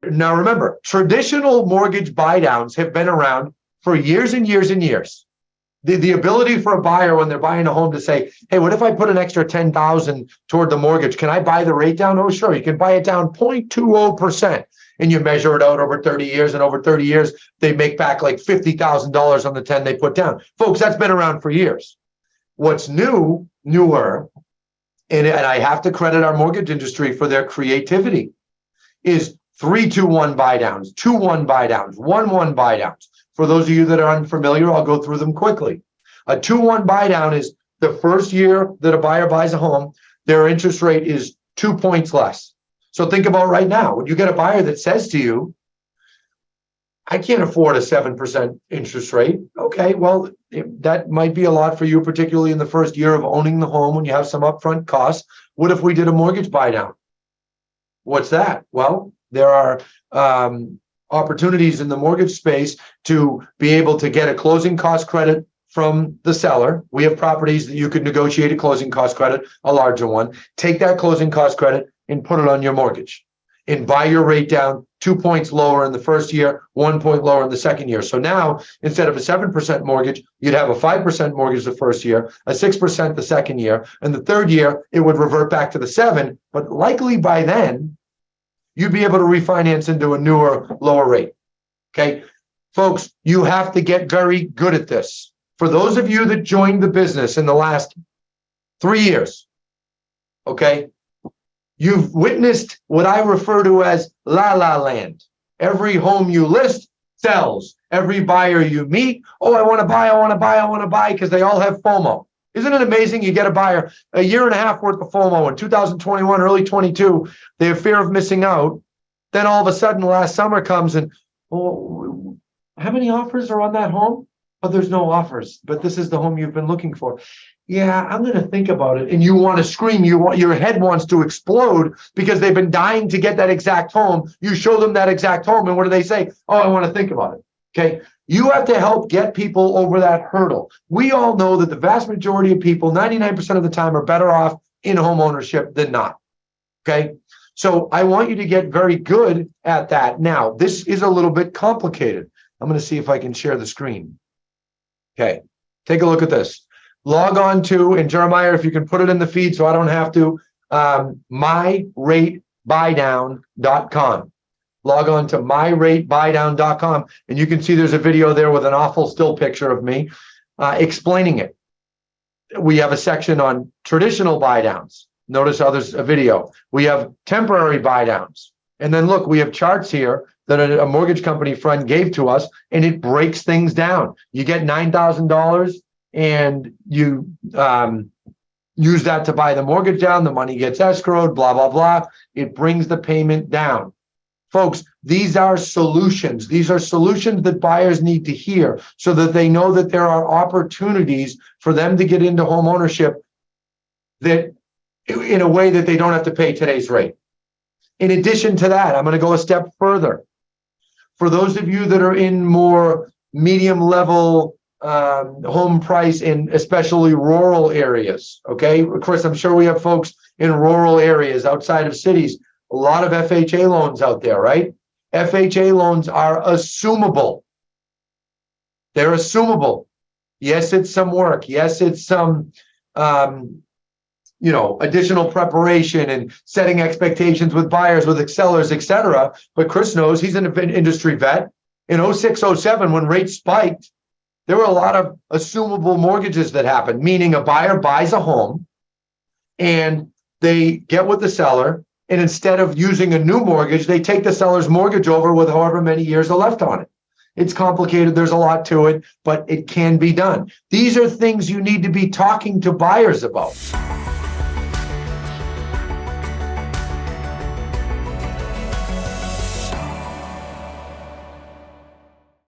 Now, remember, traditional mortgage buy downs have been around for years and years and years. The ability for a buyer when they're buying a home to say, hey, what if I put an extra $10,000 toward the mortgage? Can I buy the rate down? Oh, sure. You can buy it down 0.20%. And you measure it out over 30 years. And over 30 years, they make back like $50,000 on the 10 they put down. Folks, that's been around for years. What's newer, and I have to credit our mortgage industry for their creativity, is 3-2-1 buy downs, 2-1 buy downs, 1-1 buy downs. For those of you that are unfamiliar, I'll go through them quickly. A 2-1 buy down is the first year that a buyer buys a home, their interest rate is 2 points less. So think about right now, when you get a buyer that says to you, I can't afford a 7% interest rate. Okay, well, that might be a lot for you, particularly in the first year of owning the home when you have some upfront costs. What if we did a mortgage buy down? What's that? Well, there are opportunities in the mortgage space to be able to get a closing cost credit from the seller. We have properties that you could negotiate a closing cost credit, a larger one, take that closing cost credit and put it on your mortgage and buy your rate down 2 points lower in the first year, 1 point lower in the second year. So now, instead of a 7% mortgage, you'd have a 5% mortgage the first year, a 6% the second year, and the third year, it would revert back to the 7, but likely by then, you'd be able to refinance into a newer, lower rate. Okay, folks, you have to get very good at this. For those of you that joined the business in the last 3 years, okay, you've witnessed what I refer to as la la land. Every home you list sells. Every buyer you meet, oh, I want to buy, because they all have FOMO. Isn't it amazing? You get a buyer, a year and a half worth of FOMO in 2021, early 22, they have fear of missing out. Then all of a sudden, last summer comes and, oh, how many offers are on that home? Oh, there's no offers, but this is the home you've been looking for. Yeah, I'm going to think about it. And you want to scream, your head wants to explode because they've been dying to get that exact home. You show them that exact home, and what do they say? Oh, I want to think about it. Okay. You have to help get people over that hurdle. We all know that the vast majority of people, 99% of the time, are better off in home ownership than not. Okay. So I want you to get very good at that. Now, this is a little bit complicated. I'm going to see if I can share the screen. Okay. Take a look at this. Log on to, and Jeremiah, if you can put it in the feed so I don't have to, myrateBuydown.com. Log on to myrateBuydown.com, and you can see there's a video there with an awful still picture of me explaining it. We have a section on traditional buy downs. Notice how there's a video. We have temporary buy downs. And then look, we have charts here that a mortgage company friend gave to us, and it breaks things down. You get $9,000 and you use that to buy the mortgage down. The money gets escrowed, blah, blah, blah. It brings the payment down. Folks, these are solutions. These are solutions that buyers need to hear so that they know that there are opportunities for them to get into home ownership that in a way that they don't have to pay today's rate. In addition to that, I'm going to go a step further. For those of you that are in more medium level home price in especially rural areas, okay? Chris, I'm sure we have folks in rural areas outside of cities. A lot of FHA loans out there, right? FHA loans are assumable. They're assumable. Yes, it's some work. Yes, it's some, additional preparation and setting expectations with buyers, with sellers, etc. But Chris knows, he's an industry vet. In 06, 07, when rates spiked, there were a lot of assumable mortgages that happened, meaning a buyer buys a home and they get with the seller. And instead of using a new mortgage, they take the seller's mortgage over with however many years are left on it. It's complicated. There's a lot to it, but it can be done. These are things you need to be talking to buyers about.